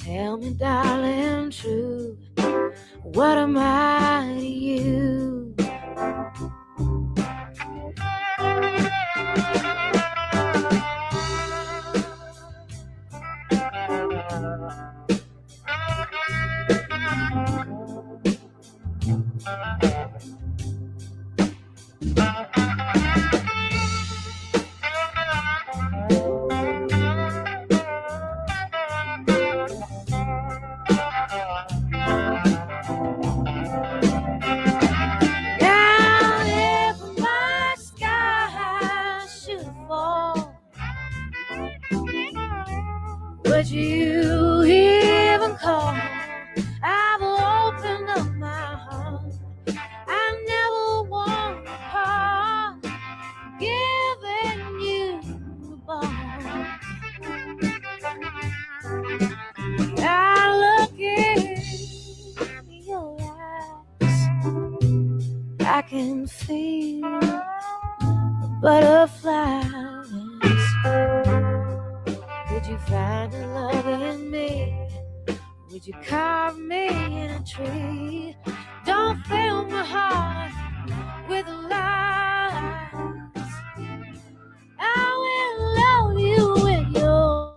Tell me, darling, true, what am I to you? Would you even call? I've opened up my heart. I never want to part, giving you the ball. I look in your eyes, I can feel the butterflies. Would you find a love in me? Would you carve me in a tree? Don't fill my heart with lies. I will love you with your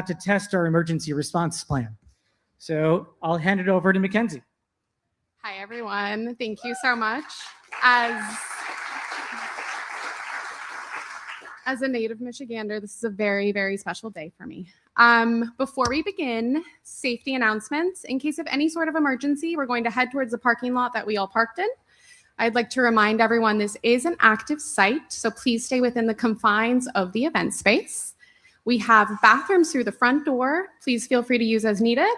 to test our emergency response plan. So I'll hand it over to Mackenzie. Hi, everyone. Thank you so much. As a native Michigander, this is a very, very special day for me. Before we begin, safety announcements. In case of any sort of emergency, we're going to head towards the parking lot that we all parked in. I'd like to remind everyone this is an active site, so please stay within the confines of the event space. We have bathrooms through the front door. Please feel free to use as needed.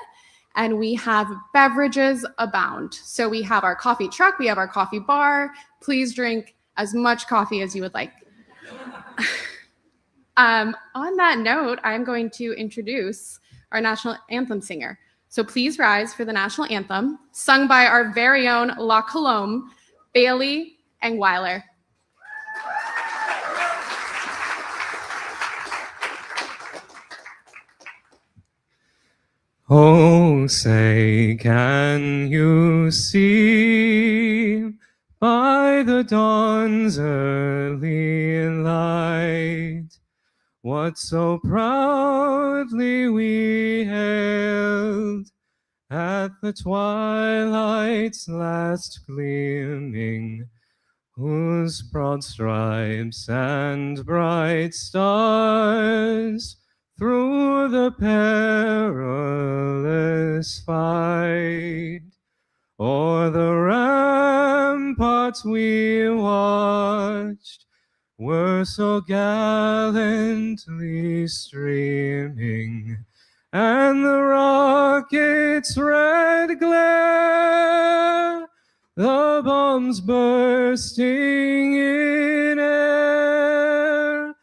And we have beverages abound. So we have our coffee truck, we have our coffee bar. Please drink as much coffee as you would like. On that note, I'm going to introduce our national anthem singer. So please rise for the national anthem, sung by our very own La Colombe, Bailey and Weiler. Oh, say, can you see by the dawn's early light what so proudly we hailed at the twilight's last gleaming, whose broad stripes and bright stars through the perilous fight o'er the ramparts we watched were so gallantly streaming, and the rocket's red glare, the bombs bursting in air,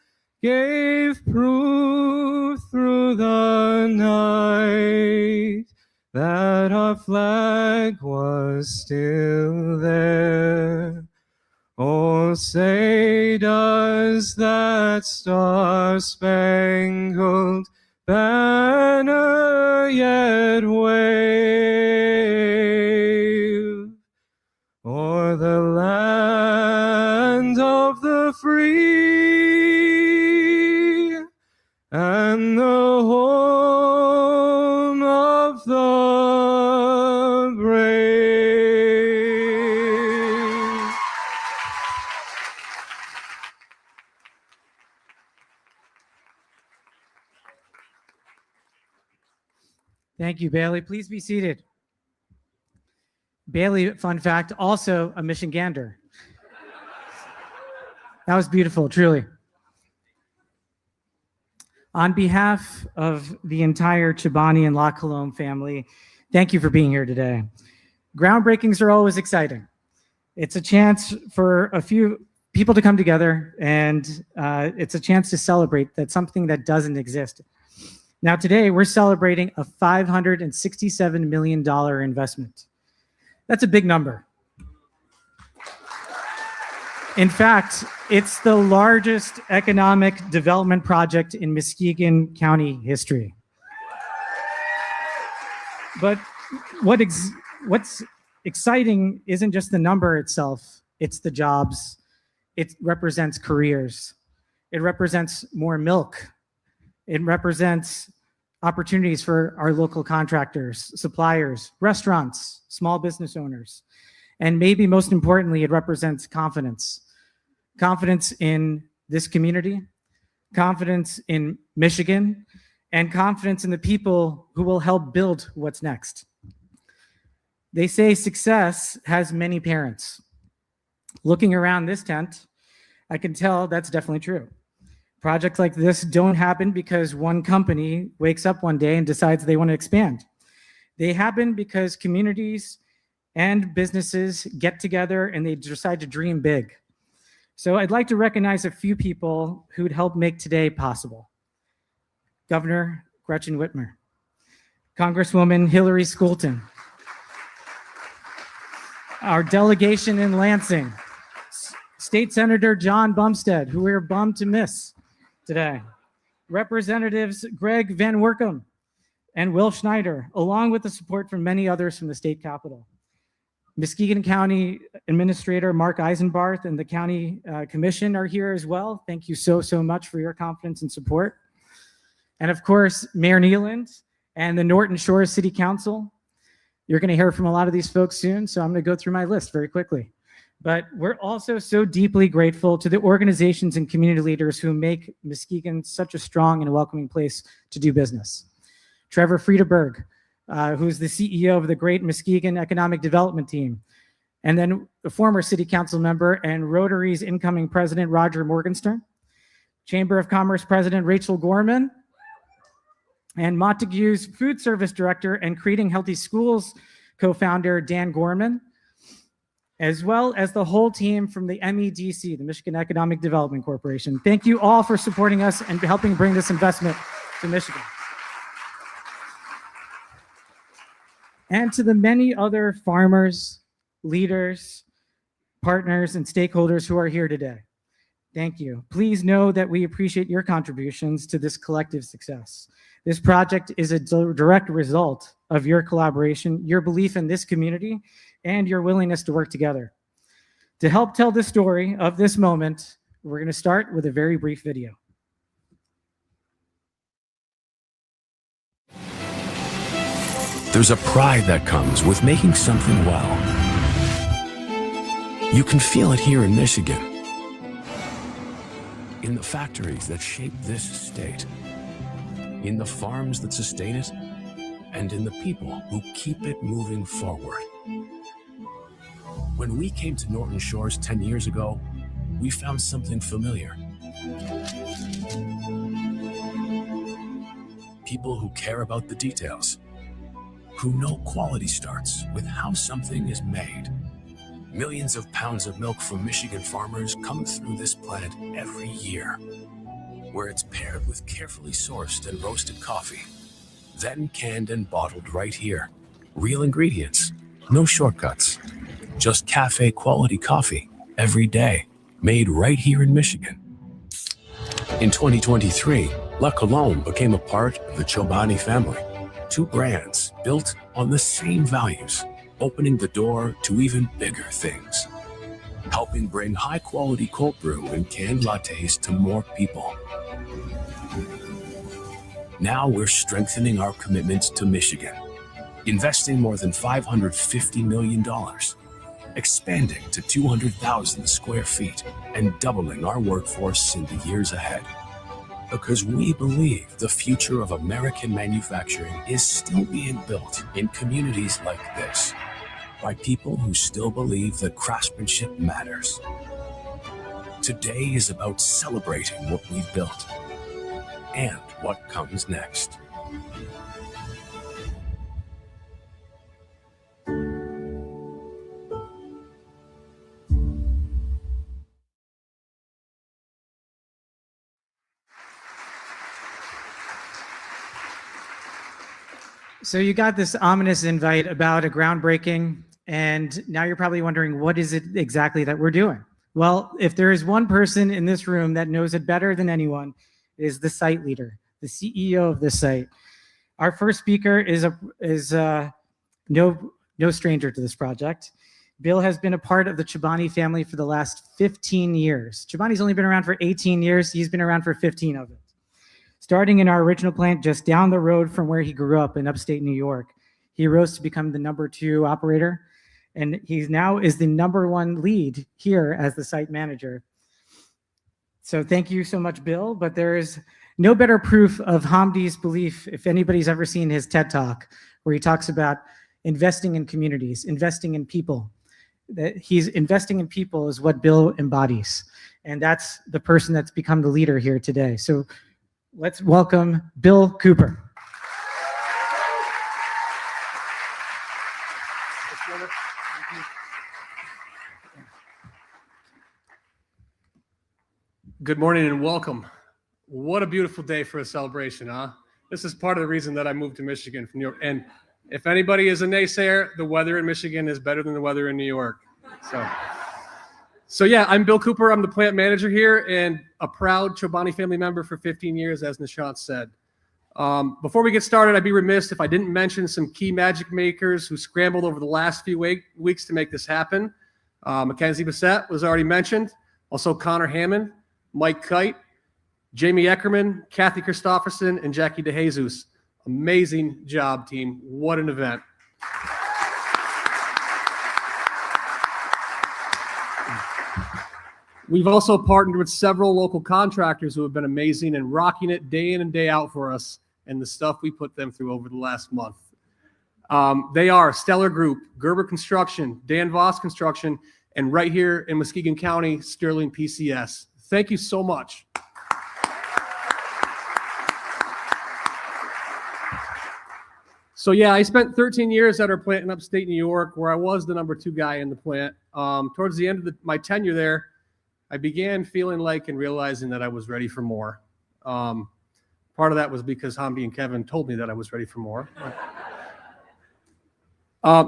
gave proof through the night that our flag was still there. Oh, say, does that star-spangled banner yet wave o'er the land of the free and the home of the brave? Thank you, Bailey. Please be seated. Bailey, fun fact, also a Michigander. That was beautiful, truly. On behalf of the entire Chobani and La Colombe family, thank you for being here today. Groundbreakings are always exciting. It's a chance for a few people to come together, and it's a chance to celebrate that something that doesn't exist. Now today, we're celebrating a $567 million investment. That's a big number. In fact, it's the largest economic development project in Muskegon County history. But what's exciting isn't just the number itself, it's the jobs. It represents careers. It represents more milk. It represents opportunities for our local contractors, suppliers, restaurants, small business owners. And maybe most importantly, it represents confidence. Confidence in this community, confidence in Michigan, and confidence in the people who will help build what's next. They say success has many parents. Looking around this tent, I can tell that's definitely true. Projects like this don't happen because one company wakes up one day and decides they want to expand. They happen because communities and businesses get together and they decide to dream big. So I'd like to recognize a few people who'd help make today possible. Governor Gretchen Whitmer, Congresswoman Hillary Scoulton, our delegation in Lansing, State Senator John Bumstead, who we're bummed to miss today, Representatives Greg Van Werkum and Will Schneider, along with the support from many others from the state capitol. Muskegon County Administrator Mark Eisenbarth and the County Commission are here as well. Thank you so much for your confidence and support. and of course, Mayor Nealand and the Norton Shores City Council. You're going to hear from a lot of these folks soon, so I'm going to go through my list very quickly. But we're also so deeply grateful to the organizations and community leaders who make Muskegon such a strong and welcoming place to do business. Trevor Friedeberg, who's the CEO of the Great Muskegon Economic Development Team, and then the former city council member and Rotary's incoming president, Roger Morgenstern, Chamber of Commerce President Rachel Gorman, and Montague's food service director and Creating Healthy Schools co-founder, Dan Gorman, as well as the whole team from the MEDC, the Michigan Economic Development Corporation. Thank you all for supporting us and helping bring this investment to Michigan. And to the many other farmers, leaders, partners, and stakeholders who are here today, thank you. Please know that we appreciate your contributions to this collective success. This project is a direct result of your collaboration, your belief in this community, and your willingness to work together. To help tell the story of this moment, we're going to start with a very brief video. There's a pride that comes with making something well. You can feel it here in Michigan, in the factories that shape this state, in the farms that sustain it, and in the people who keep it moving forward. When we came to Norton Shores 10 years ago, we found something familiar. People who care about the details, who know quality starts with how something is made. Millions of pounds of milk from Michigan farmers come through this plant every year, where it's paired with carefully sourced and roasted coffee, then canned and bottled right here. Real ingredients, no shortcuts, just cafe quality coffee every day, made right here in Michigan. In 2023, La Colombe became a part of the Chobani family. Two brands built on the same values, opening the door to even bigger things, helping bring high-quality cold brew and canned lattes to more people. Now we're strengthening our commitment to Michigan, investing more than $550 million, expanding to 200,000 square feet, and doubling our workforce in the years ahead. Because we believe the future of American manufacturing is still being built in communities like this, by people who still believe that craftsmanship matters. Today is about celebrating what we've built and what comes next. So you got this ominous invite about a groundbreaking, and now you're probably wondering, what is it exactly that we're doing? Well, if there is one person in this room that knows it better than anyone, it is the site leader, the CEO of this site. Our first speaker is no stranger to this project. Bill has been a part of the Chobani family for the last 15 years. Chobani's only been around for 18 years. He's been around for 15 of it. Starting in our original plant just down the road from where he grew up in upstate New York, he rose to become the #2 operator, and he now is the #1 lead here as the site manager. So thank you so much, Bill, but there is no better proof of Hamdi's belief, if anybody's ever seen his TED Talk, where he talks about investing in communities, investing in people. That he's investing in people is what Bill embodies, and that's the person that's become the leader here today. So let's welcome Bill Cooper. Good morning and welcome. What a beautiful day for a celebration, huh? This is part of the reason that I moved to Michigan from New York. And if anybody is a naysayer, the weather in Michigan is better than the weather in New York. So yeah, I'm Bill Cooper. I'm the plant manager here and a proud Chobani family member for 15 years, as Nishant said. Before we get started, I'd be remiss if I didn't mention some key magic makers who scrambled over the last few weeks to make this happen. Mackenzie Bissett was already mentioned. Also Connor Hammond, Mike Kite, Jamie Eckerman, Kathy Christofferson, and Jackie DeJesus. Amazing job, team. What an event. We've also partnered with several local contractors who have been amazing and rocking it day in and day out for us and the stuff we put them through over the last month. They are Stellar Group, Gerber Construction, Dan Voss Construction, and right here in Muskegon County, Sterling PCS. Thank you so much. So yeah, I spent 13 years at our plant in upstate New York, where I was the number 2 guy in the plant. Towards the end of my tenure there, I began feeling like and realizing that I was ready for more. Part of that was because Hamdi and Kevin told me that I was ready for more.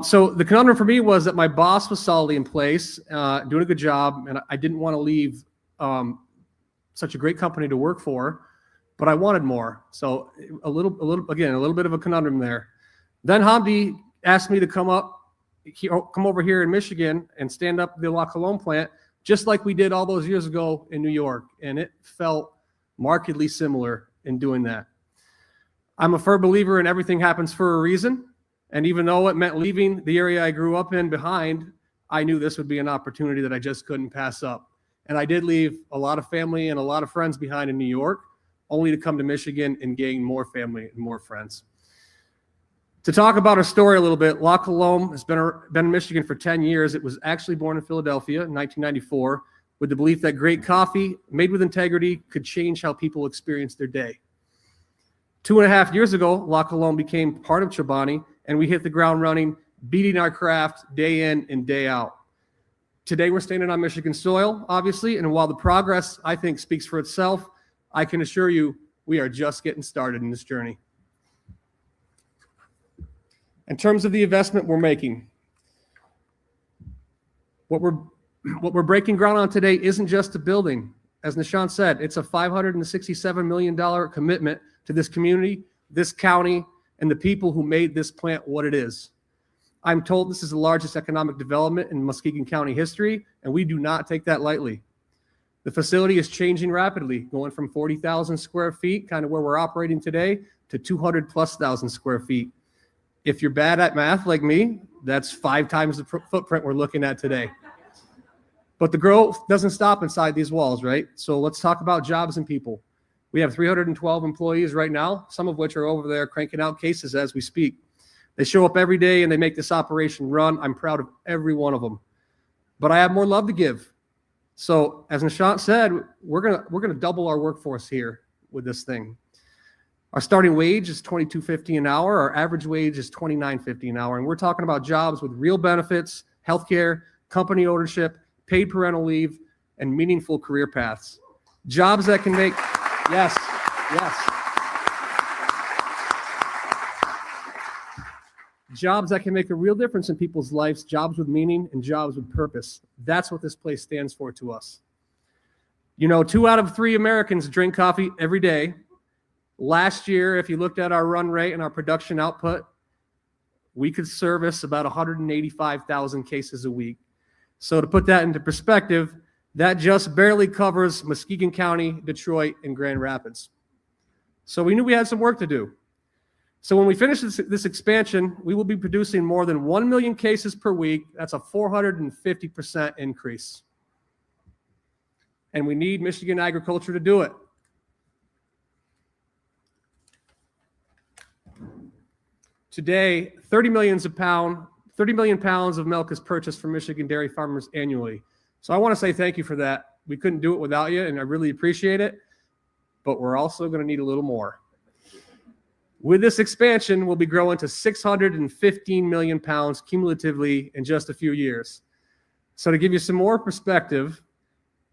So the conundrum for me was that my boss was solidly in place, doing a good job, and I didn't want to leave such a great company to work for, but I wanted more. So a little bit of a conundrum there. Then Hamdi asked me to come over here in Michigan and stand up the La Colombe plant, just like we did all those years ago in New York, and it felt markedly similar in doing that. I'm a firm believer in everything happens for a reason, and even though it meant leaving the area I grew up in behind, I knew this would be an opportunity that I just couldn't pass up. And I did leave a lot of family and a lot of friends behind in New York, only to come to Michigan and gain more family and more friends. To talk about our story a little bit, La Colombe has been in Michigan for 10 years. It was actually born in Philadelphia in 1994 with the belief that great coffee made with integrity could change how people experience their day. 2.5 years ago, La Colombe became part of Chobani, and we hit the ground running, beating our craft day in and day out. Today, we're standing on Michigan soil, obviously, and while the progress, I think, speaks for itself, I can assure you we are just getting started in this journey. In terms of the investment we're making, what we're breaking ground on today isn't just a building. As Nishant said, it's a $567 million commitment to this community, this county, and the people who made this plant what it is. I'm told this is the largest economic development in Muskegon County history, and we do not take that lightly. The facility is changing rapidly, going from 40,000 square feet, kind of where we're operating today, to 200,000+ square feet. If you're bad at math like me, that's 5 times the footprint we're looking at today. But the growth doesn't stop inside these walls, right? So let's talk about jobs and people. We have 312 employees right now, some of which are over there cranking out cases as we speak. They show up every day and they make this operation run. I'm proud of every one of them. But I have more love to give. So as Nishant said, we're gonna double our workforce here with this thing. Our starting wage is $22.50 an hour. Our average wage is $29.50 an hour. And we're talking about jobs with real benefits, healthcare, company ownership, paid parental leave, and meaningful career paths. Jobs that can make, yes. Jobs that can make a real difference in people's lives, jobs with meaning and jobs with purpose. That's what this place stands for to us. You know, 2 out of 3 Americans drink coffee every day. Last year, if you looked at our run rate and our production output, we could service about 185,000 cases a week. So to put that into perspective, that just barely covers Muskegon County, Detroit, and Grand Rapids. So we knew we had some work to do. So when we finish this expansion, we will be producing more than 1 million cases per week. That's a 450% increase. And we need Michigan agriculture to do it. Today, 30 million pounds of milk is purchased from Michigan dairy farmers annually. So I want to say thank you for that. We couldn't do it without you, and I really appreciate it. But we're also going to need a little more. With this expansion, we'll be growing to 615 million pounds cumulatively in just a few years. So to give you some more perspective,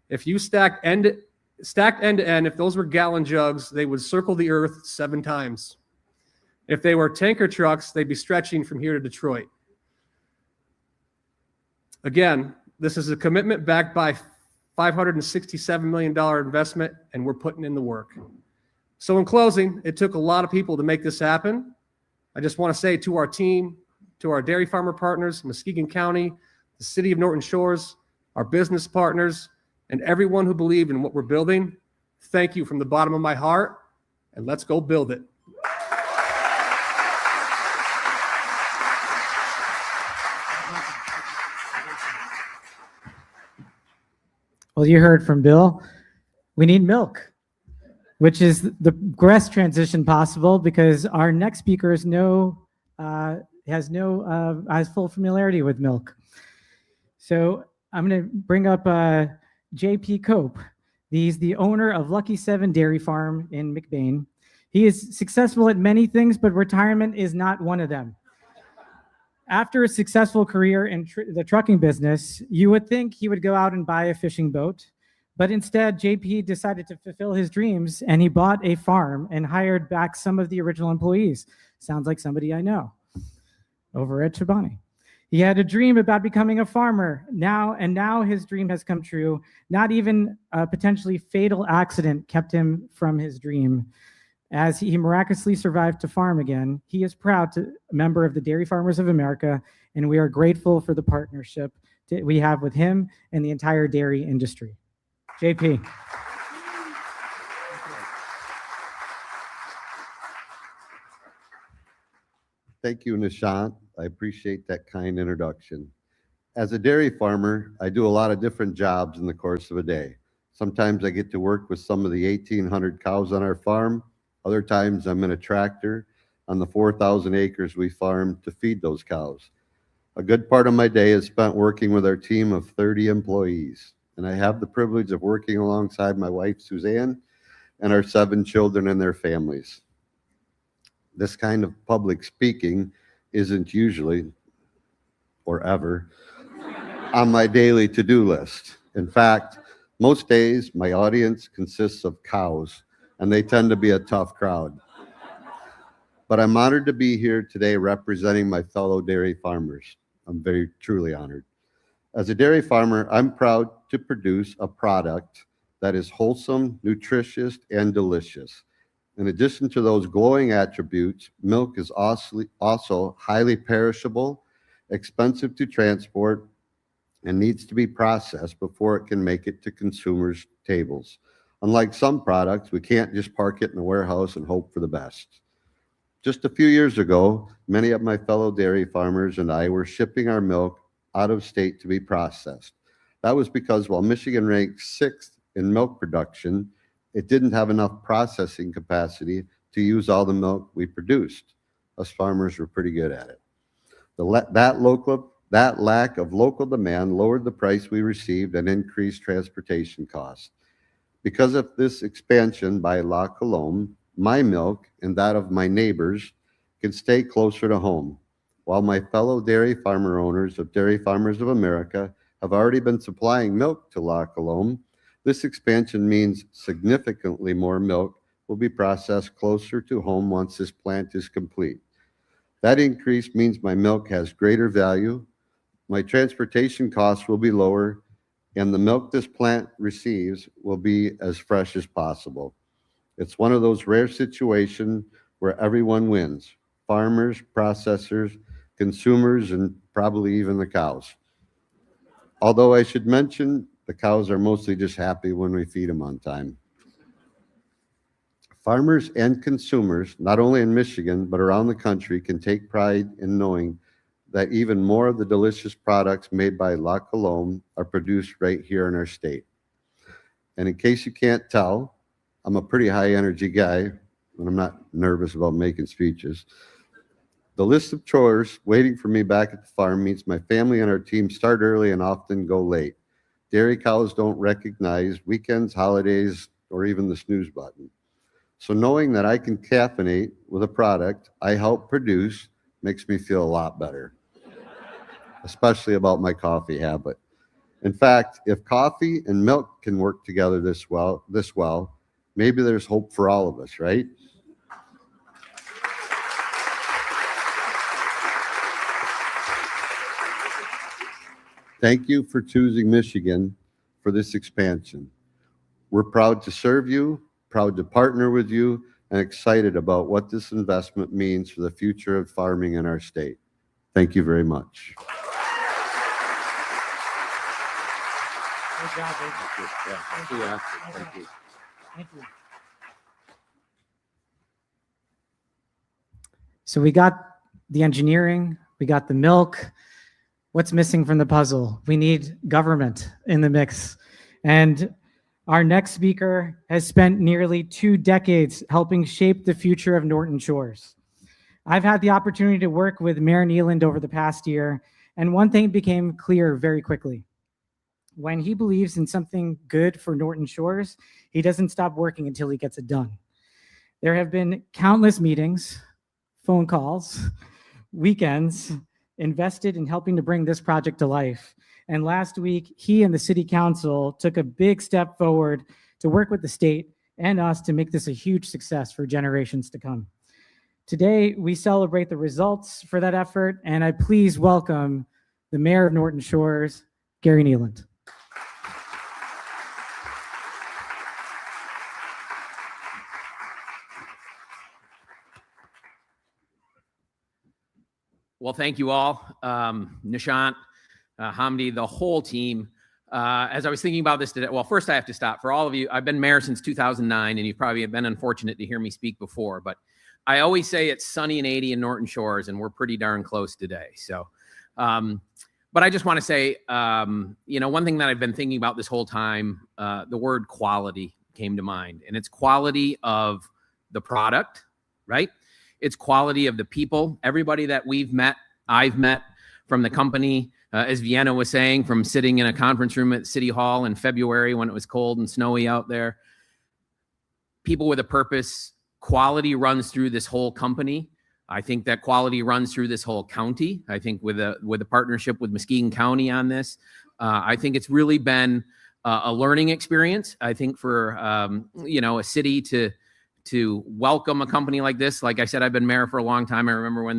if you stacked end to end, if those were gallon jugs, they would circle the earth 7 times. If they were tanker trucks, they'd be stretching from here to Detroit. Again, this is a commitment backed by $567 million investment, and we're putting in the work. So in closing, it took a lot of people to make this happen. I just want to say to our team, to our dairy farmer partners, Muskegon County, the city of Norton Shores, our business partners, and everyone who believed in what we're building, Thank you from the bottom of my heart, and let's go build it. Well, you heard from Bill. We need milk, which is the best transition possible because our next speaker has full familiarity with milk. So I'm going to bring up J.P. Cope. He's the owner of Lucky 7 Dairy Farm in McBain. He is successful at many things, but retirement is not one of them. After a successful career in the trucking business, you would think he would go out and buy a fishing boat, but instead, JP decided to fulfill his dreams, and he bought a farm and hired back some of the original employees. Sounds like somebody I know over at Chobani. He had a dream about becoming a farmer now his dream has come true. Not even a potentially fatal accident kept him from his dream. As he miraculously survived to farm again, he is proud to a member of the Dairy Farmers of America, and we are grateful for the partnership that we have with him and the entire dairy industry. JP. Thank you, Nishant. I appreciate that kind introduction. As a dairy farmer, I do a lot of different jobs in the course of a day. Sometimes I get to work with some of the 1,800 cows on our farm. Other times I'm in a tractor on the 4,000 acres we farm to feed those cows. A good part of my day is spent working with our team of 30 employees, and I have the privilege of working alongside my wife, Suzanne, and our 7 children and their families. This kind of public speaking isn't usually, or ever, on my daily to-do list. In fact, most days my audience consists of cows, and they tend to be a tough crowd. But I'm honored to be here today representing my fellow dairy farmers. I'm very truly honored. As a dairy farmer, I'm proud to produce a product that is wholesome, nutritious, and delicious. In addition to those glowing attributes, milk is also highly perishable, expensive to transport, and needs to be processed before it can make it to consumers' tables. Unlike some products, we can't just park it in a warehouse and hope for the best. Just a few years ago, many of my fellow dairy farmers and I were shipping our milk out of state to be processed. That was because while Michigan ranked 6th in milk production, it didn't have enough processing capacity to use all the milk we produced. Us farmers were pretty good at it. That lack of local demand lowered the price we received and increased transportation costs. Because of this expansion by La Colombe, my milk and that of my neighbors can stay closer to home. While my fellow dairy farmer owners of Dairy Farmers of America have already been supplying milk to La Colombe, this expansion means significantly more milk will be processed closer to home once this plant is complete. That increase means my milk has greater value, my transportation costs will be lower, and the milk this plant receives will be as fresh as possible. It's one of those rare situations where everyone wins: farmers, processors, consumers, and probably even the cows. Although I should mention, the cows are mostly just happy when we feed them on time. Farmers and consumers, not only in Michigan, but around the country, can take pride in knowing that even more of the delicious products made by La Colombe are produced right here in our state. And in case you can't tell, I'm a pretty high energy guy, and I'm not nervous about making speeches. The list of chores waiting for me back at the farm means my family and our team start early and often go late. Dairy cows don't recognize weekends, holidays, or even the snooze button. So knowing that I can caffeinate with a product I help produce makes me feel a lot better, especially about my coffee habit. In fact, if coffee and milk can work together this well, maybe there's hope for all of us, right? Thank you for choosing Michigan for this expansion. We're proud to serve you, proud to partner with you, and excited about what this investment means for the future of farming in our state. Thank you very much. Good job, baby. Thank you. Thank you. So we got the engineering, we got the milk. What's missing from the puzzle? We need government in the mix. And our next speaker has spent nearly 2 decades helping shape the future of Norton Shores. I've had the opportunity to work with Mayor Nealand over the past year, and one thing became clear very quickly. When he believes in something good for Norton Shores, he doesn't stop working until he gets it done. There have been countless meetings, phone calls, weekends invested in helping to bring this project to life. And last week, he and the city council took a big step forward to work with the state and us to make this a huge success for generations to come. Today, we celebrate the results for that effort, and I please welcome the Mayor of Norton Shores, Gary Nealand. Well, thank you all, Nishant, Hamdi, the whole team. As I was thinking about this today, well, first I have to stop. For all of you, I've been mayor since 2009, and you probably have been unfortunate to hear me speak before, but I always say it's sunny and 80 in Norton Shores, and we're pretty darn close today. So, but I just want to say, one thing that I've been thinking about this whole time, the word quality came to mind, and it's quality of the product, right? It's quality of the people, everybody that I've met from the company, as Vienna was saying, from sitting in a conference room at City Hall in February when it was cold and snowy out there. People with a purpose. Quality runs through this whole company. I think that quality runs through this whole county. I think with a partnership with Muskegon County on this, I think it's really been a learning experience. I think for a city to welcome a company like this. Like I said, I've been mayor for a long time. I remember when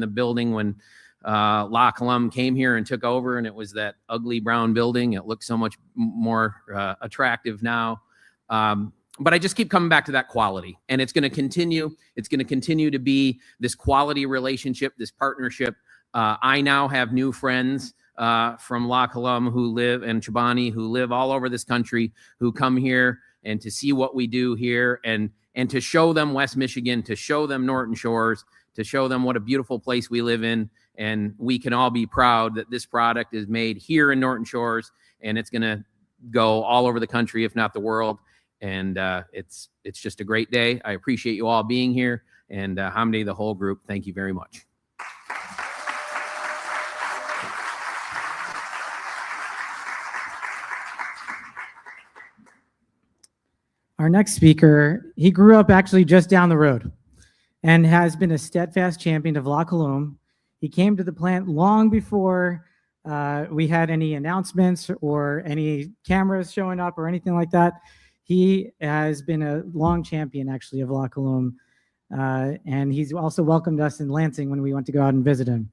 La Colombe came here and took over, and it was that ugly brown building. It looks so much more attractive now. But I just keep coming back to that quality, and it's going to continue. It's going to continue to be this quality relationship, this partnership. I now have new friends from La Colombe and Chobani who live all over this country, who come here and to see what we do here and to show them West Michigan, to show them Norton Shores, to show them what a beautiful place we live in. And we can all be proud that this product is made here in Norton Shores, and it's going to go all over the country, if not the world. And it's just a great day. I appreciate you all being here. And Hamdi, the whole group, thank you very much. Our next speaker, he grew up actually just down the road and has been a steadfast champion of La Colombe. He came to the plant long before we had any announcements or any cameras showing up or anything like that. He has been a long champion, actually, of La Colombe, and he's also welcomed us in Lansing when we went to go out and visit him.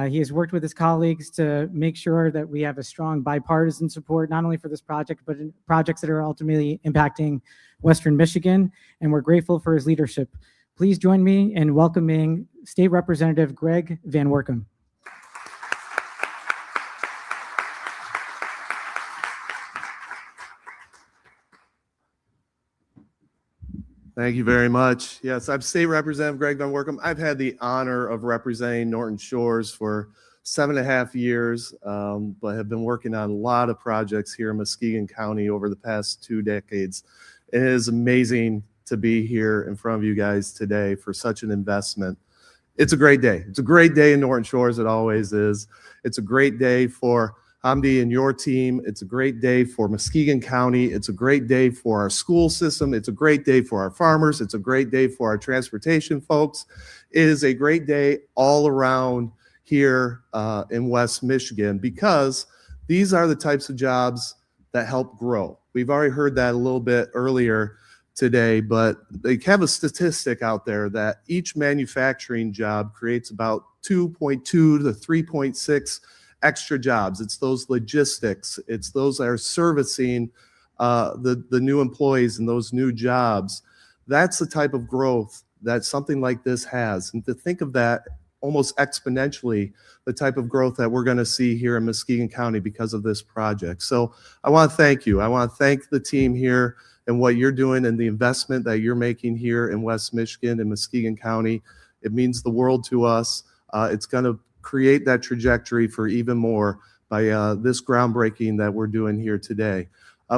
He has worked with his colleagues to make sure that we have a strong bipartisan support, not only for this project, but in projects that are ultimately impacting Western Michigan, and we're grateful for his leadership. Please join me in welcoming State Representative Greg Van Workum. Thank you very much. Yes, I'm State Representative Greg Van Workum. I've had the honor of representing Norton Shores for 7.5 years, but have been working on a lot of projects here in Muskegon County over the past 2 decades. It is amazing to be here in front of you guys today for such an investment. It's a great day. It's a great day in Norton Shores. It always is. It's a great day for Hamdi and your team. It's a great day for Muskegon County. It's a great day for our school system. It's a great day for our farmers. It's a great day for our transportation folks. It is a great day all around here in West Michigan, because these are the types of jobs that help grow. We've already heard that a little bit earlier today, but they have a statistic out there that each manufacturing job creates about 2.2 to 3.6 extra jobs. It's those logistics. It's those that are servicing the new employees and those new jobs. That's the type of growth that something like this has. And to think of that almost exponentially, the type of growth that we're going to see here in Muskegon County because of this project. So I want to thank you. I want to thank the team here and what you're doing and the investment that you're making here in West Michigan and Muskegon County. It means the world to us. It's going to create that trajectory for even more by this groundbreaking that we're doing here today.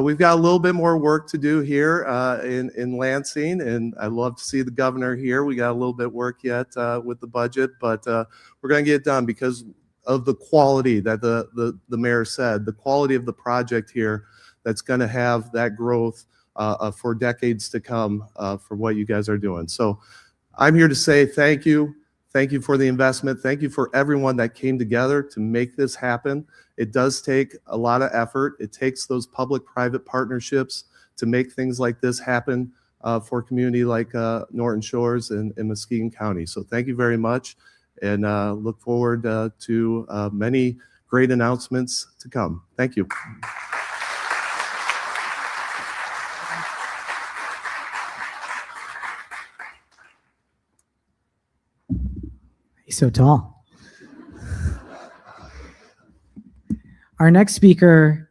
We've got a little bit more work to do here in Lansing, and I'd love to see the governor here. We got a little bit of work yet with the budget, but we're going to get it done because of the quality that the mayor said, the quality of the project here that's going to have that growth for decades to come for what you guys are doing. So I'm here to say thank you. Thank you for the investment. Thank you for everyone that came together to make this happen. It does take a lot of effort. It takes those public-private partnerships to make things like this happen for a community like Norton Shores and Muskegon County. So thank you very much, and look forward to many great announcements to come. Thank you. He's so tall. Our next speaker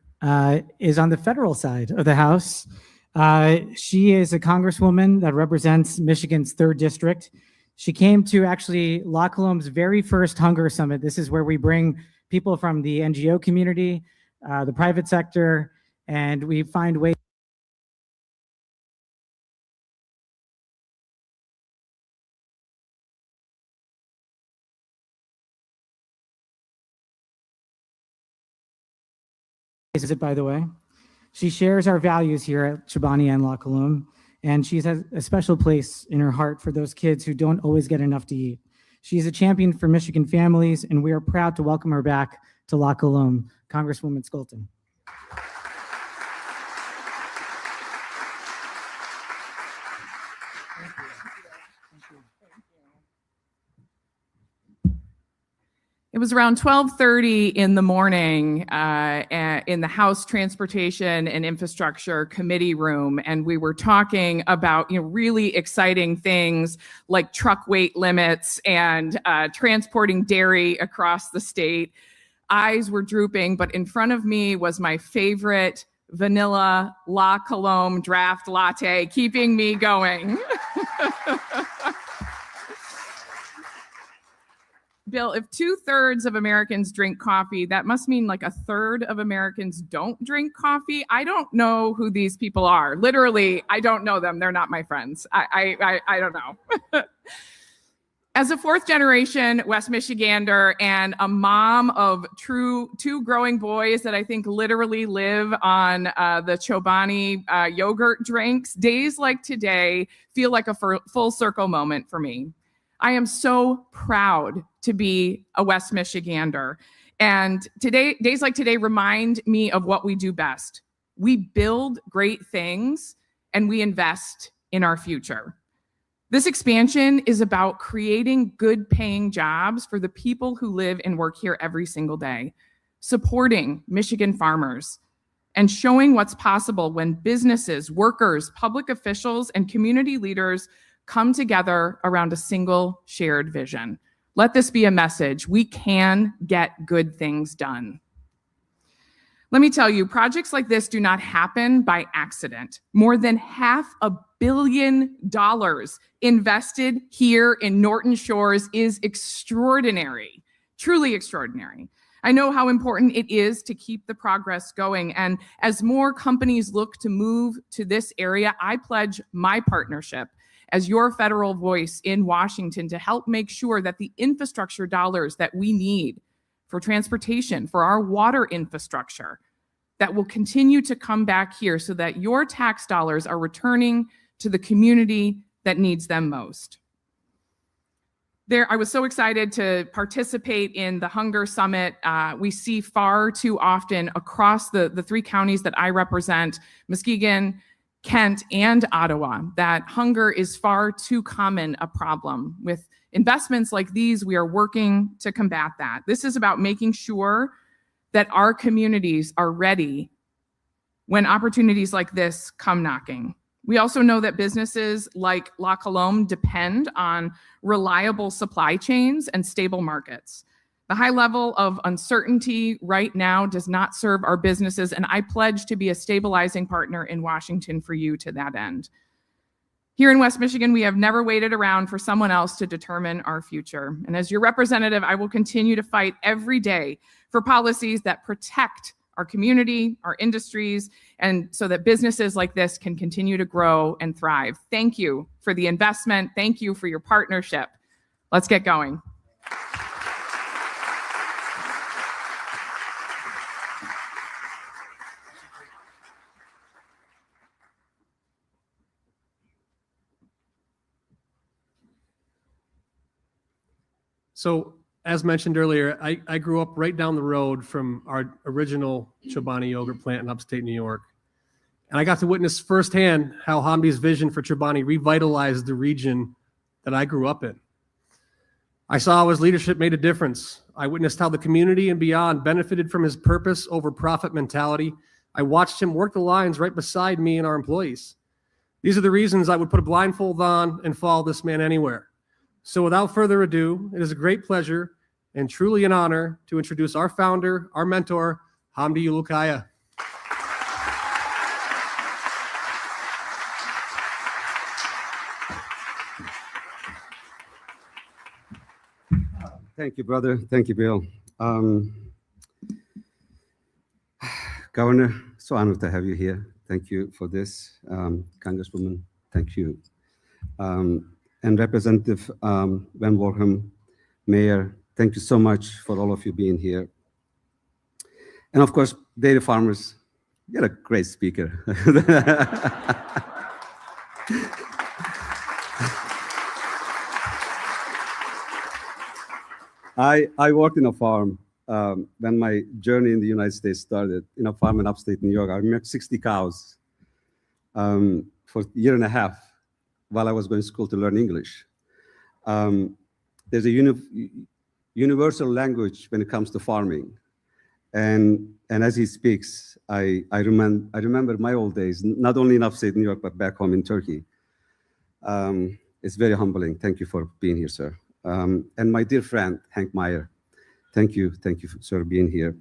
is on the federal side of the House. She is a congresswoman that represents Michigan's 3rd District. She came to actually La Colombe's very first Hunger Summit. This is where we bring people from the NGO community, the private sector, and we find ways it, by the way. She shares our values here at Chobani and La Colombe, and she has a special place in her heart for those kids who don't always get enough to eat. She's a champion for Michigan families, and we are proud to welcome her back to La Colombe, Congresswoman Skolton. It was around 12:30 in the morning in the House Transportation and Infrastructure Committee room, and we were talking about really exciting things like truck weight limits and transporting dairy across the state. Eyes were drooping, but in front of me was my favorite vanilla La Colombe draft latte, keeping me going. Bill, if 2/3 of Americans drink coffee, that must mean like 1/3 of Americans don't drink coffee. I don't know who these people are. Literally, I don't know them. They're not my friends. I don't know. As a 4th generation West Michigander and a mom of two growing boys that I think literally live on the Chobani yogurt drinks, days like today feel like a full circle moment for me. I am so proud to be a West Michigander. And days like today remind me of what we do best. We build great things and we invest in our future. This expansion is about creating good paying jobs for the people who live and work here every single day, supporting Michigan farmers, and showing what's possible when businesses, workers, public officials, and community leaders come together around a single shared vision. Let this be a message. We can get good things done. Let me tell you, projects like this do not happen by accident. More than $500 million invested here in Norton Shores is extraordinary, truly extraordinary. I know how important it is to keep the progress going. And as more companies look to move to this area, I pledge my partnership as your federal voice in Washington to help make sure that the infrastructure dollars that we need for transportation, for our water infrastructure, that will continue to come back here so that your tax dollars are returning to the community that needs them most. I was so excited to participate in the Hunger Summit. We see far too often across the 3 counties that I represent, Muskegon, Kent, and Ottawa, that hunger is far too common a problem. With investments like these, we are working to combat that. This is about making sure that our communities are ready when opportunities like this come knocking. We also know that businesses like La Colombe depend on reliable supply chains and stable markets. The high level of uncertainty right now does not serve our businesses, and I pledge to be a stabilizing partner in Washington for you to that end. Here in West Michigan, we have never waited around for someone else to determine our future. And as your representative, I will continue to fight every day for policies that protect our community, our industries, and so that businesses like this can continue to grow and thrive. Thank you for the investment. Thank you for your partnership. Let's get going. So as mentioned earlier, I grew up right down the road from our original Chobani yogurt plant in upstate New York. And I got to witness firsthand how Hamdi's vision for Chobani revitalized the region that I grew up in. I saw how his leadership made a difference. I witnessed how the community and beyond benefited from his purpose over profit mentality. I watched him work the lines right beside me and our employees. These are the reasons I would put a blindfold on and follow this man anywhere. So without further ado, it is a great pleasure and truly an honor to introduce our founder, our mentor, Hamdi Ulukaya. Thank you, brother. Thank you, Bill. Governor, so honored to have you here. Thank you for this. Congresswoman, thank you. And Representative Van Workham, Mayor, thank you so much for all of you being here. And of course, dairy farmers, you're a great speaker. I worked in a farm when my journey in the United States started, in a farm in upstate New York. I milked 60 cows for a year and a half while I was going to school to learn English. There's a universal language when it comes to farming. And as he speaks, I remember my old days, not only in upstate New York, but back home in Turkey. It's very humbling. Thank you for being here, sir. And my dear friend, Hank Meyer, thank you, sir, being here.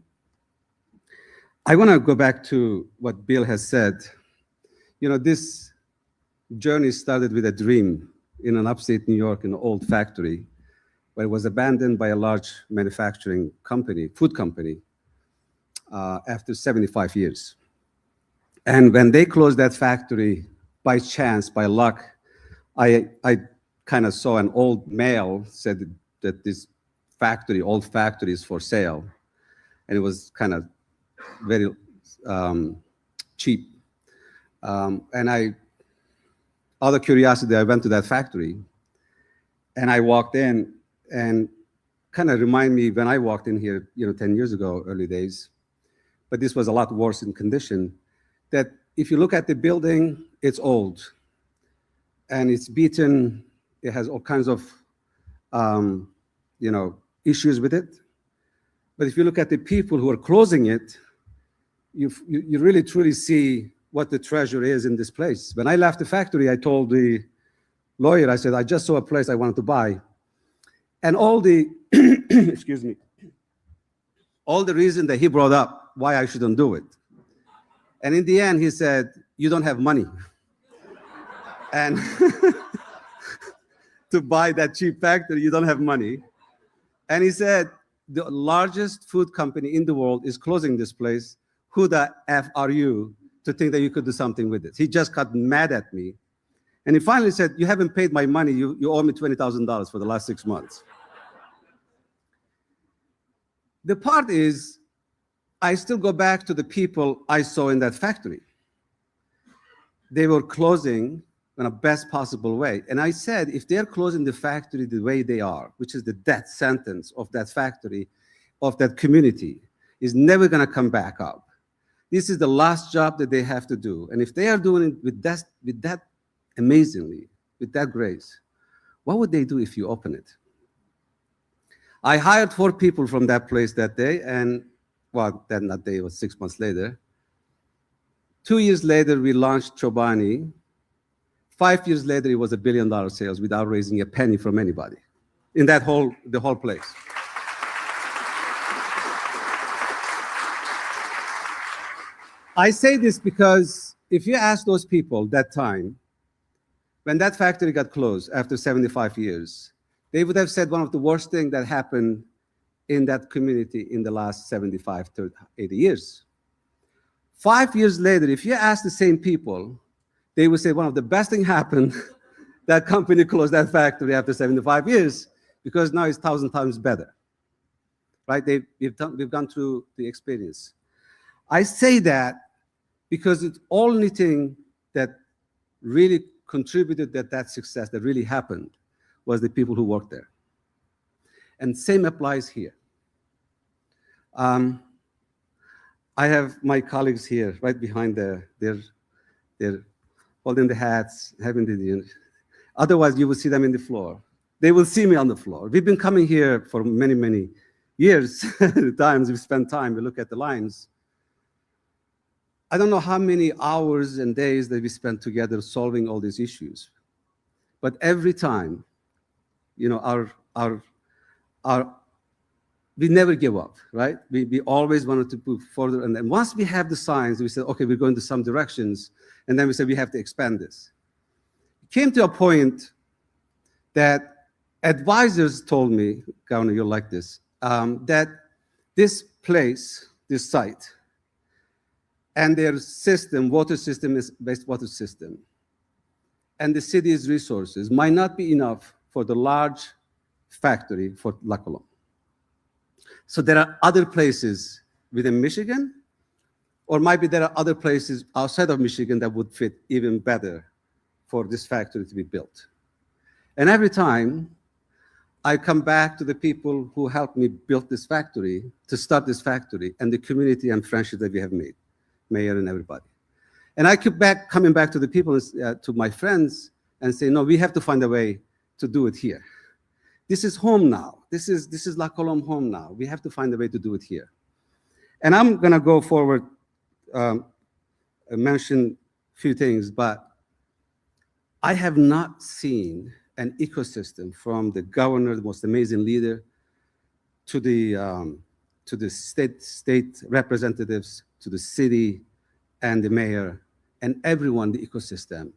I want to go back to what Bill has said. You know, this journey started with a dream in an upstate New York, in an old factory, where it was abandoned by a large manufacturing company, food company, after 75 years. And when they closed that factory, by chance, by luck, I kind of saw an old mail said that this factory, old factory, is for sale. And it was kind of very cheap. And out of curiosity, I went to that factory and I walked in, and kind of remind me when I walked in here, 10 years ago, early days, but this was a lot worse in condition, that if you look at the building, it's old and it's beaten. It has all kinds of, issues with it. But if you look at the people who are closing it, you really truly see what the treasure is in this place. When I left the factory, I told the lawyer, I said, I just saw a place I wanted to buy. And all the, excuse me, all the reason that he brought up why I shouldn't do it. And in the end, he said, you don't have money. And to buy that cheap factory, you don't have money. And he said, the largest food company in the world is closing this place. Who the F are you to think that you could do something with it? He just got mad at me. And he finally said, you haven't paid my money. You owe me $20,000 for the last 6 months. The part is, I still go back to the people I saw in that factory. They were closing in a best possible way. And I said, if they're closing the factory the way they are, which is the death sentence of that factory, of that community, is never gonna come back up. This is the last job that they have to do. And if they are doing it with that amazingly, with that grace, what would they do if you open it? I hired 4 people from that place that day, and well, then that day was 6 months later. 2 years later, we launched Chobani. 5 years later, it was $1 billion sales without raising a penny from anybody in the whole place. I say this because if you ask those people that time, when that factory got closed after 75 years, they would have said one of the worst things that happened in that community in the last 75 to 80 years. 5 years later, if you ask the same people, they would say one of the best things happened, that company closed that factory after 75 years, because now it's 1,000 times better, right? We've gone through the experience. I say that because it's only thing that really contributed that success that really happened was the people who worked there. And same applies here. I have my colleagues here right behind there. They're holding the hats, having the, otherwise you will see them in the floor. They will see me on the floor. We've been coming here for many, many years. Times we spend time, we look at the lines. I don't know how many hours and days that we spent together solving all these issues. But every time, you know, we never give up, right? We always wanted to move further. And then once we have the science, we said, okay, we're going to some directions. And then we said, we have to expand this. It came to a point that advisors told me, Governor, you'll like this, that this place, this site, and their system, water system is wastewater system, and the city's resources might not be enough for the large factory for La Colombe. So there are other places within Michigan, or maybe there are other places outside of Michigan that would fit even better for this factory to be built. And every time I come back to the people who helped me build this factory, to start this factory, and the community and friendship that we have made, mayor and everybody. And I keep coming back to the people, to my friends, and say, no, we have to find a way to do it here. This is home now. This is La Colombe home now. We have to find a way to do it here. And I'm gonna go forward, mention a few things, but I have not seen an ecosystem from the governor, the most amazing leader, to the state representatives, to the city and the mayor and everyone, the ecosystem.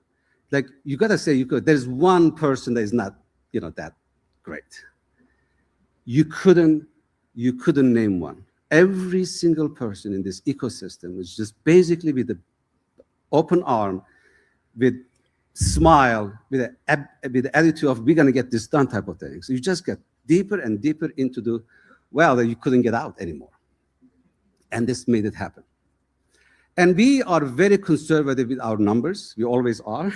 Like, you gotta say, there's one person that is not, you know, that great. You couldn't name one. Every single person in this ecosystem is just basically with the open arm, with smile, with the attitude of, we're gonna get this done type of thing. So you just get deeper and deeper into the well that you couldn't get out anymore. And this made it happen. And we are very conservative with our numbers. We always are.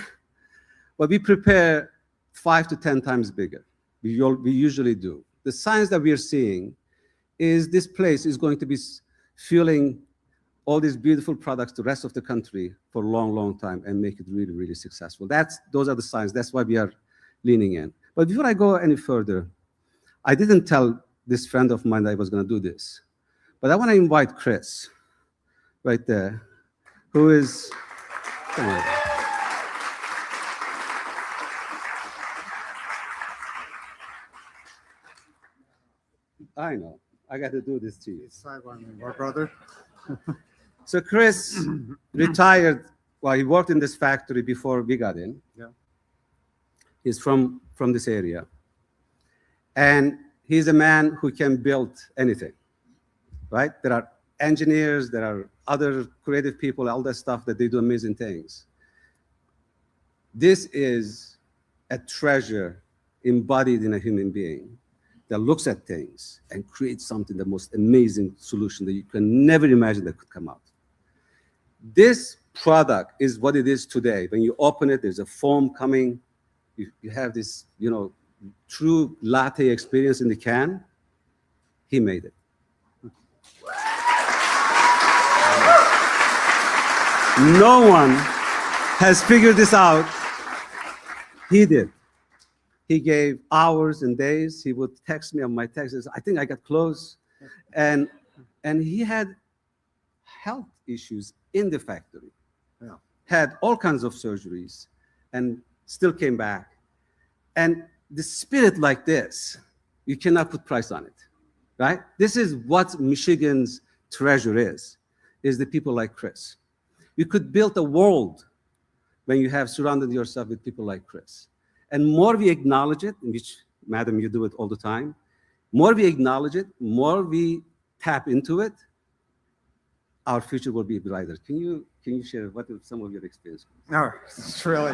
But we prepare 5 to 10 times bigger. We usually do. The signs that we are seeing is this place is going to be fueling all these beautiful products to the rest of the country for a long, long time and make it really, really successful. Those are the signs. That's why we are leaning in. But before I go any further, I didn't tell this friend of mine that I was going to do this. But I want to invite Chris right there, who is, come on. I know, I got to do this to you. My brother. So Chris retired, well, he worked in this factory before we got in. Yeah. He's from this area. And he's a man who can build anything, right? There are engineers, there are other creative people, all that stuff that they do amazing things. This is a treasure embodied in a human being that looks at things and creates something, the most amazing solution that you can never imagine that could come out. This product is what it is today. When you open it, there's a foam coming. You have this, you know, true latte experience in the can. He made it. No one has figured this out. He did. He gave hours and days. He would text me on my texts. I think I got close. And he had health issues in the factory. Yeah. Had all kinds of surgeries and still came back. And the spirit like this, you cannot put price on it, right? This is what Michigan's treasure is the people like Chris. You could build a world when you have surrounded yourself with people like Chris. And more we acknowledge it, which, madam, you do it all the time, more we acknowledge it, more we tap into it, our future will be brighter. Can you share what are some of your experience? No, it's really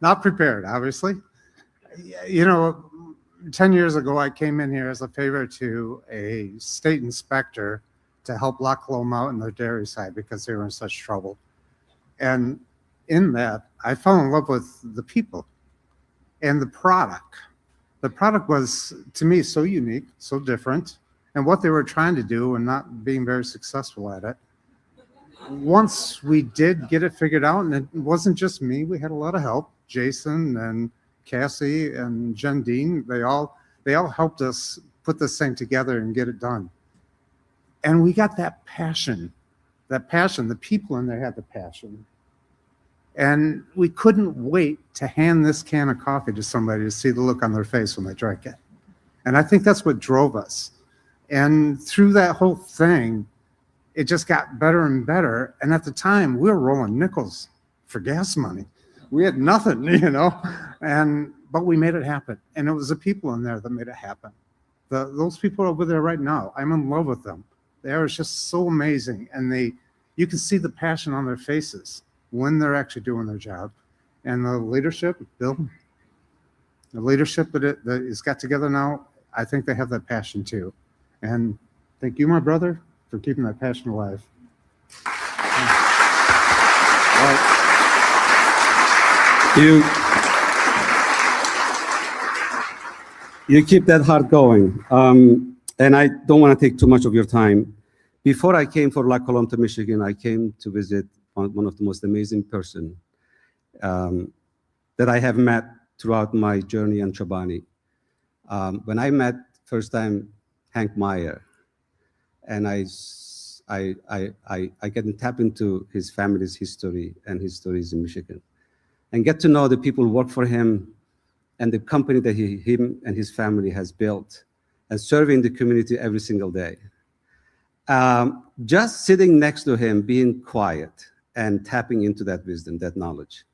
not prepared, obviously. You know, 10 years ago, I came in here as a favor to a state inspector to help La Colombe out in the dairy side because they were in such trouble. And in that, I fell in love with the people and the product. The product was, to me, so unique, so different, and what they were trying to do and not being very successful at it. Once we did get it figured out, and it wasn't just me, we had a lot of help. Jason and Cassie and Jen Dean, they all helped us put this thing together and get it done. And we got that passion, the people in there had the passion. And we couldn't wait to hand this can of coffee to somebody to see the look on their face when they drank it. And I think that's what drove us. And through that whole thing, it just got better and better. And at the time, we were rolling nickels for gas money. We had nothing, you know, but we made it happen. And it was the people in there that made it happen. Those people over there right now, I'm in love with them. They are just so amazing. And you can see the passion on their faces when they're actually doing their job. And the leadership, Bill, the leadership that is got together now, I think they have that passion too. And thank you, my brother, for keeping that passion alive. You keep that heart going. And I don't want to take too much of your time. Before I came for La Colombe to Michigan, I came to visit one of the most amazing person that I have met throughout my journey in Chobani. When I met first time Hank Meyer, and I get to tap into his family's history and his stories in Michigan, and get to know the people who work for him and the company that him and his family has built, and serving the community every single day. Just sitting next to him, being quiet and tapping into that wisdom, that knowledge,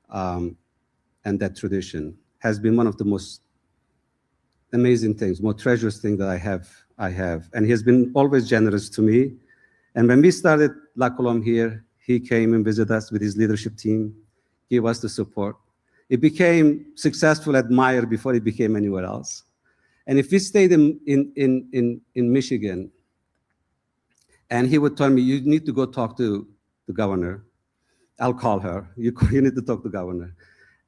and that tradition has been one of the most amazing things, more treacherous thing that I have. And he has been always generous to me. And when we started La Colombe here, he came and visited us with his leadership team, gave us the support. It became successful at Meyer before it became anywhere else. And if we stayed in Michigan, and he would tell me, you need to go talk to the governor. I'll call her. You need to talk to the governor.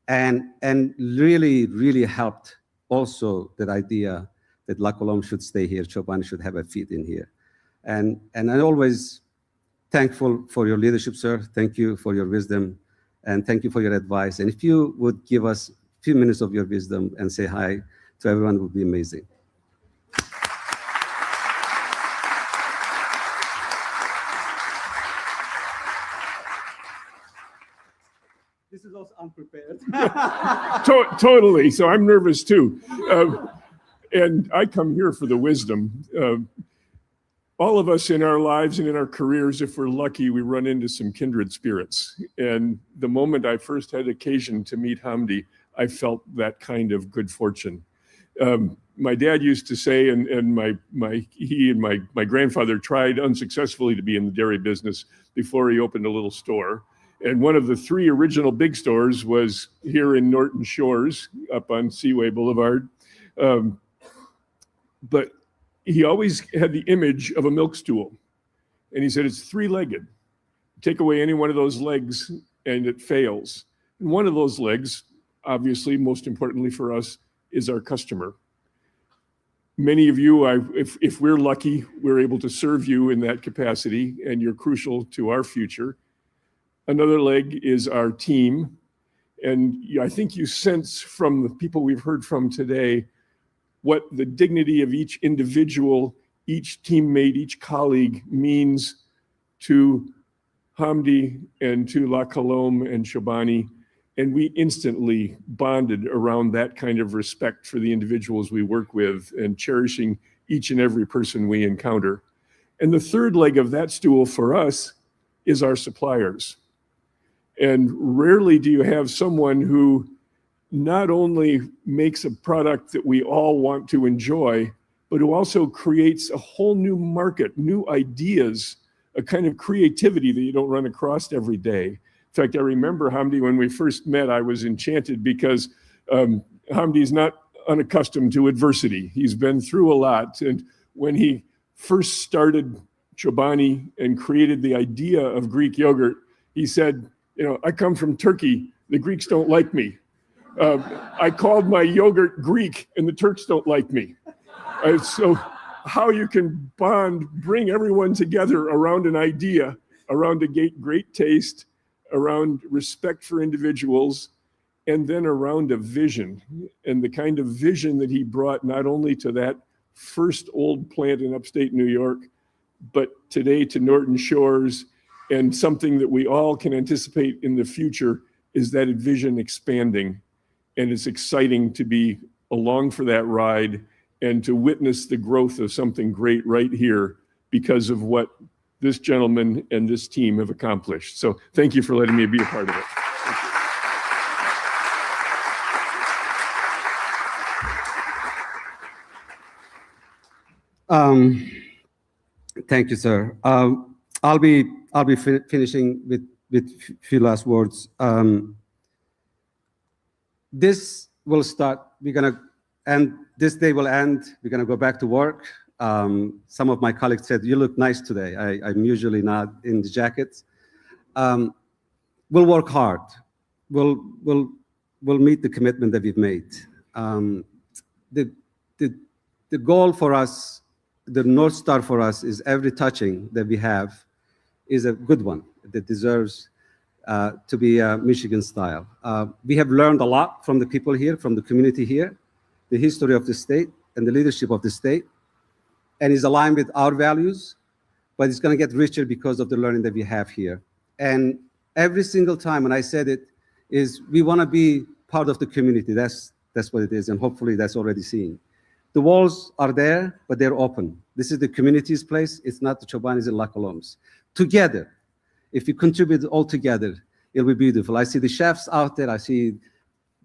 And really, really helped also that idea that La Colombe should stay here, Chobani should have a feet in here. And I'm always thankful for your leadership, sir. Thank you for your wisdom, and thank you for your advice. And if you would give us a few minutes of your wisdom and say hi to everyone, it would be amazing. This is also unprepared. Totally. So I'm nervous too. And I come here for the wisdom. All of us in our lives and in our careers, if we're lucky, we run into some kindred spirits. And the moment I first had occasion to meet Hamdi, I felt that kind of good fortune. My dad used to say, and he and my grandfather tried unsuccessfully to be in the dairy business before he opened a little store. And one of the 3 original big stores was here in Norton Shores, up on Seaway Boulevard. But he always had the image of a milk stool. And he said, it's 3-legged. Take away any one of those legs and it fails. And one of those legs, obviously, most importantly for us, is our customer. Many of you, if we're lucky, we're able to serve you in that capacity, and you're crucial to our future. Another leg is our team. And I think you sense from the people we've heard from today what the dignity of each individual, each teammate, each colleague means to Hamdi and to La Colombe and Chobani. And we instantly bonded around that kind of respect for the individuals we work with and cherishing each and every person we encounter. And the third leg of that stool for us is our suppliers. And rarely do you have someone who not only makes a product that we all want to enjoy, but who also creates a whole new market, new ideas, a kind of creativity that you don't run across every day. In fact, I remember, Hamdi, when we first met, I was enchanted because Hamdi's not unaccustomed to adversity. He's been through a lot. And when he first started Chobani and created the idea of Greek yogurt, he said, I come from Turkey. The Greeks don't like me. I called my yogurt Greek and the Turks don't like me. So how you can bring everyone together around an idea, around a great taste, around respect for individuals, and then around a vision, and the kind of vision that he brought not only to that first old plant in upstate New York, but today to Norton Shores, and something that we all can anticipate in the future is that vision expanding. And it's exciting to be along for that ride and to witness the growth of something great right here because of what this gentleman and this team have accomplished. So thank you for letting me be a part of it. Thank you, sir. I'll be finishing with few last words. This will start. We're gonna end. This day will end. We're gonna go back to work. Some of my colleagues said, "You look nice today." I'm usually not in the jackets. We'll work hard. We'll meet the commitment that we've made. The goal for us, the North Star for us, is every touching that we have is a good one that deserves to be Michigan style. We have learned a lot from the people here, from the community here, the history of the state and the leadership of the state, and is aligned with our values, but it's gonna get richer because of the learning that we have here. And every single time, and I said it, is we wanna be part of the community. That's what it is, and hopefully that's already seen. The walls are there, but they're open. This is the community's place. It's not the Chobani's and La Colombe's. Together, if we contribute all together, it'll be beautiful. I see the chefs out there. I see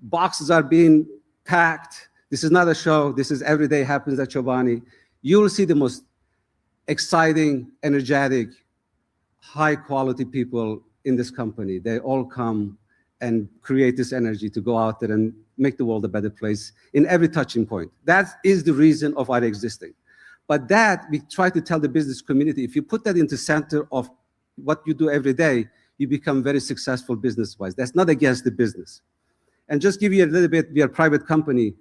boxes are being packed. This is not a show. This is every day happens at Chobani. You will see the most exciting, energetic, high quality people in this company. They all come and create this energy to go out there and make the world a better place in every touching point. That is the reason of our existing. But that, we try to tell the business community, if you put that into center of what you do every day, you become very successful business-wise. That's not against the business. And just give you a little bit, we are a private company,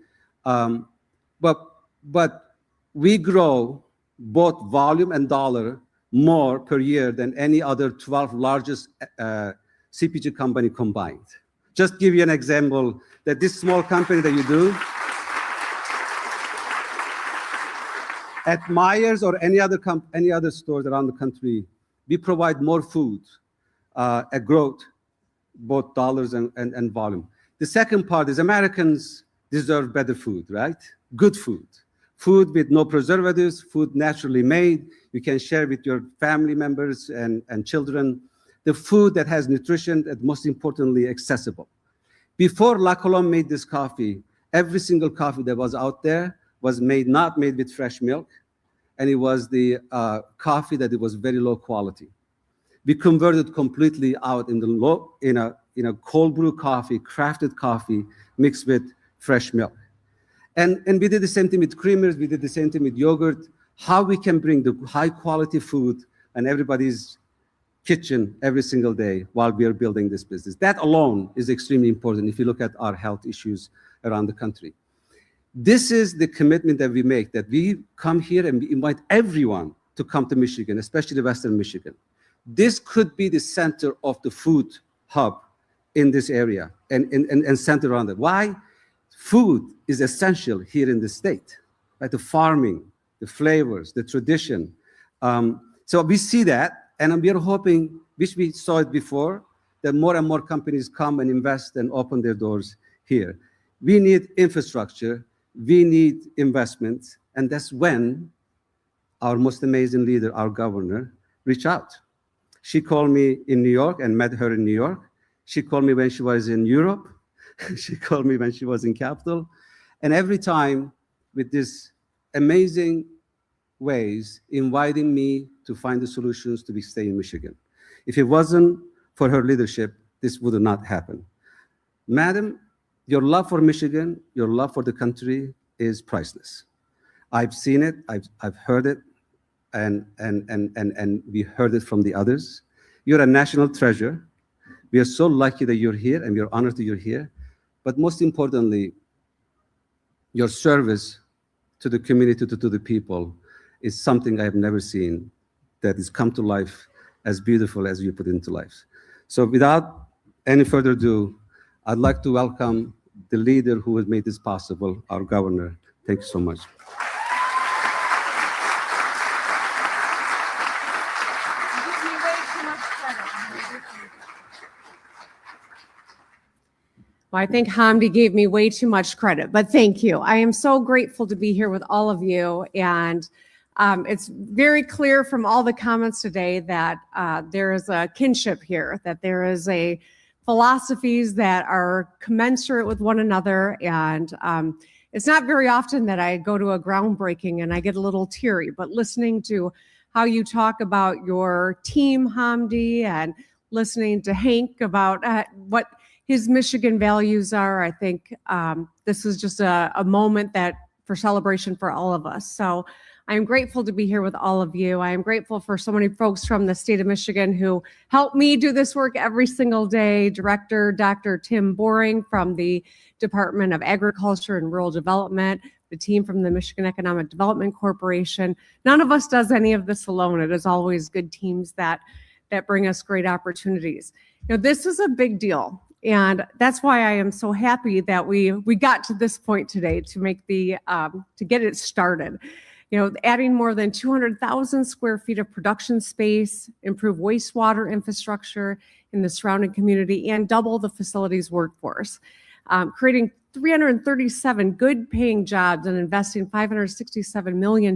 but we grow both volume and dollar more per year than any other 12 largest CPG company combined. Just give you an example that this small company that you do, at Myers or any other stores around the country, we provide more food at growth, both dollars and volume. The second part is Americans deserve better food, right? Good food. Food with no preservatives, food naturally made. You can share with your family members and children. The food that has nutrition and most importantly, accessible. Before La Colombe made this coffee, every single coffee that was out there was not made with fresh milk, and it was the coffee that it was very low quality. We converted completely out in a cold brew coffee, crafted coffee mixed with fresh milk. And we did the same thing with creamers, we did the same thing with yogurt, how we can bring the high quality food in everybody's kitchen every single day while we are building this business. That alone is extremely important if you look at our health issues around the country. This is the commitment that we make, that we come here and we invite everyone to come to Michigan, especially Western Michigan. This could be the center of the food hub in this area and center around it. Why? Food is essential here in the state, right? The farming, the flavors, the tradition. So we see that, and we are hoping, which we saw it before, that more and more companies come and invest and open their doors here. We need infrastructure, we need investments, and that's when our most amazing leader, our governor, reached out. She called me in New York and met her in New York. She called me when she was in Europe. She called me when she was in Capitol. And every time with these amazing ways, inviting me to find the solutions to stay in Michigan. If it wasn't for her leadership, this would not happen. Madam, your love for Michigan, your love for the country is priceless. I've seen it, I've heard it, and we heard it from the others. You're a national treasure. We are so lucky that you're here, and we are honored that you're here. But most importantly, your service to the community, to the people, is something I have never seen that has come to life as beautiful as you put into life. So without any further ado, I'd like to welcome the leader who has made this possible, our governor. Thank you so much. Well, I think Hamdi gave me way too much credit, but thank you. I am so grateful to be here with all of you. And it's very clear from all the comments today that there is a kinship here, that there is a philosophies that are commensurate with one another. And it's not very often that I go to a groundbreaking and I get a little teary, but listening to how you talk about your team, Hamdi, and listening to Hank about what his Michigan values are, I think this is just a moment that for celebration for all of us. So I am grateful to be here with all of you. I am grateful for so many folks from the state of Michigan who help me do this work every single day. Director Dr. Tim Boring from the Department of Agriculture and Rural Development, the team from the Michigan Economic Development Corporation. None of us does any of this alone. It is always good teams that bring us great opportunities. You know, this is a big deal. And that's why I am so happy that we got to this point today to make to get it started. You know, adding more than 200,000 square feet of production space, improve wastewater infrastructure in the surrounding community, and double the facility's workforce, creating 337 good paying jobs and investing $567 million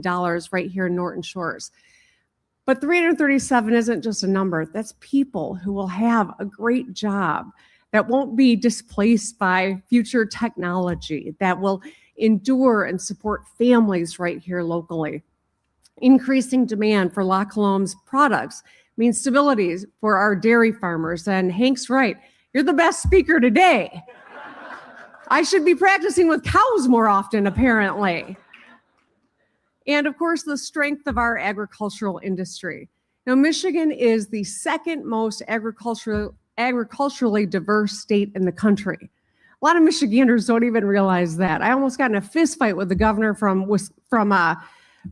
right here in Norton Shores. But 337 isn't just a number, that's people who will have a great job, that won't be displaced by future technology, that will endure and support families right here locally. Increasing demand for La Colombe's products means stability for our dairy farmers. And Hank's right, you're the best speaker today. I should be practicing with cows more often, apparently. And of course, the strength of our agricultural industry. Now, Michigan is the second most agriculturally diverse state in the country. A lot of Michiganders don't even realize that. I almost got in a fist fight with the governor from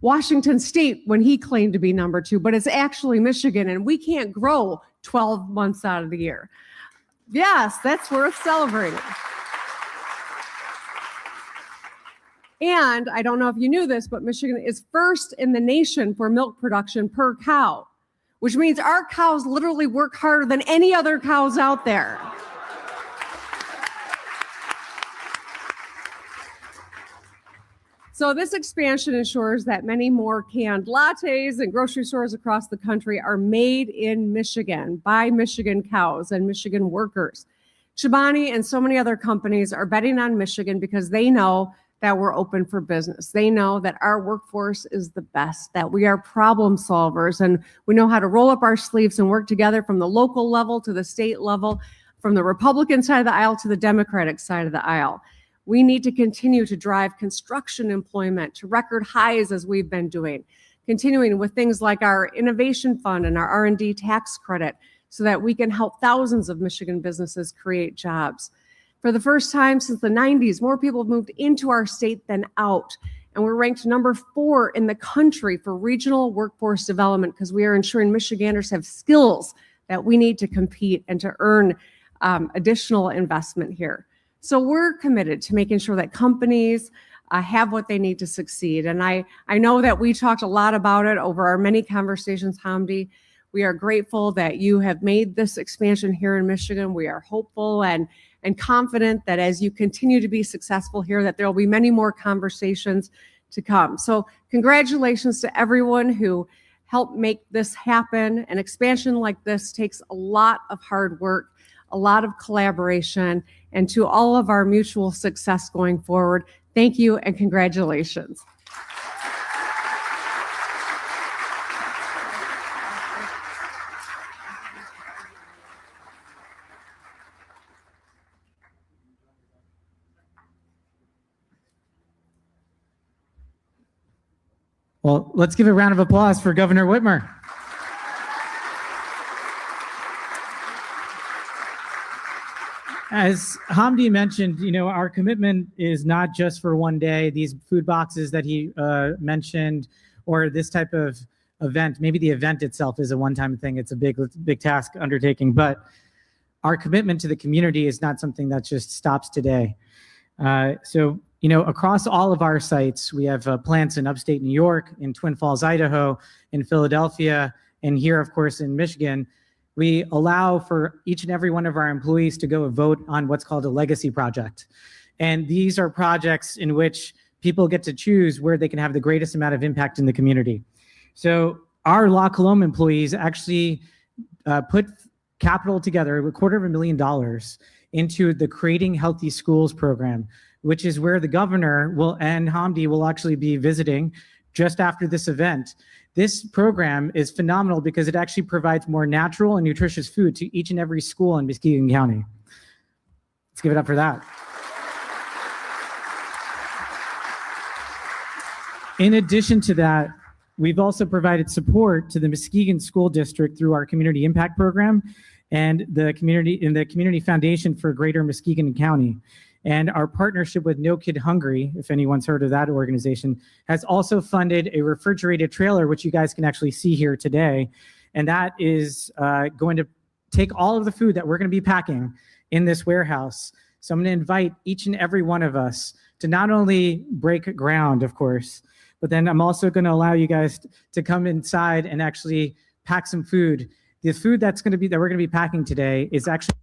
Washington State when he claimed to be number 2, but it's actually Michigan, and we can't grow 12 months out of the year. Yes, that's worth celebrating. And I don't know if you knew this, but Michigan is first in the nation for milk production per cow, which means our cows literally work harder than any other cows out there. So this expansion ensures that many more canned lattes and grocery stores across the country are made in Michigan by Michigan cows and Michigan workers. Chobani and so many other companies are betting on Michigan because they know that we're open for business. They know that our workforce is the best, that we are problem solvers, and we know how to roll up our sleeves and work together from the local level to the state level, from the Republican side of the aisle to the Democratic side of the aisle. We need to continue to drive construction employment to record highs as we've been doing, continuing with things like our innovation fund and our R&D tax credit so that we can help thousands of Michigan businesses create jobs. For the first time since the 90s, more people have moved into our state than out. And we're ranked number 4 in the country for regional workforce development because we are ensuring Michiganders have skills that we need to compete and to earn additional investment here. So we're committed to making sure that companies have what they need to succeed. And I know that we talked a lot about it over our many conversations, Hamdi. We are grateful that you have made this expansion here in Michigan. We are hopeful and confident that as you continue to be successful here, that there will be many more conversations to come. So congratulations to everyone who helped make this happen. An expansion like this takes a lot of hard work, a lot of collaboration, and to all of our mutual success going forward, thank you and congratulations. Well, let's give a round of applause for Governor Whitmer. As Hamdi mentioned, our commitment is not just for one day. These food boxes that he mentioned, or this type of event, maybe the event itself is a one-time thing. It's a big task undertaking, but our commitment to the community is not something that just stops today. Across all of our sites, we have plants in upstate New York, in Twin Falls, Idaho, in Philadelphia, and here, of course, in Michigan. We allow for each and every one of our employees to go vote on what's called a legacy project. And these are projects in which people get to choose where they can have the greatest amount of impact in the community. So our La Colombe employees actually put capital together, $250,000 into the Creating Healthy Schools program, which is where the governor and Hamdi will actually be visiting just after this event. This program is phenomenal because it actually provides more natural and nutritious food to each and every school in Muskegon County. Let's give it up for that. In addition to that, we've also provided support to the Muskegon School District through our Community Impact Program and the Community Foundation for Greater Muskegon County. And our partnership with No Kid Hungry, if anyone's heard of that organization, has also funded a refrigerated trailer, which you guys can actually see here today. And that is going to take all of the food that we're going to be packing in this warehouse. So I'm going to invite each and every one of us to not only break ground, of course, but then I'm also going to allow you guys to come inside and actually pack some food. The food that we're going to be packing today is actually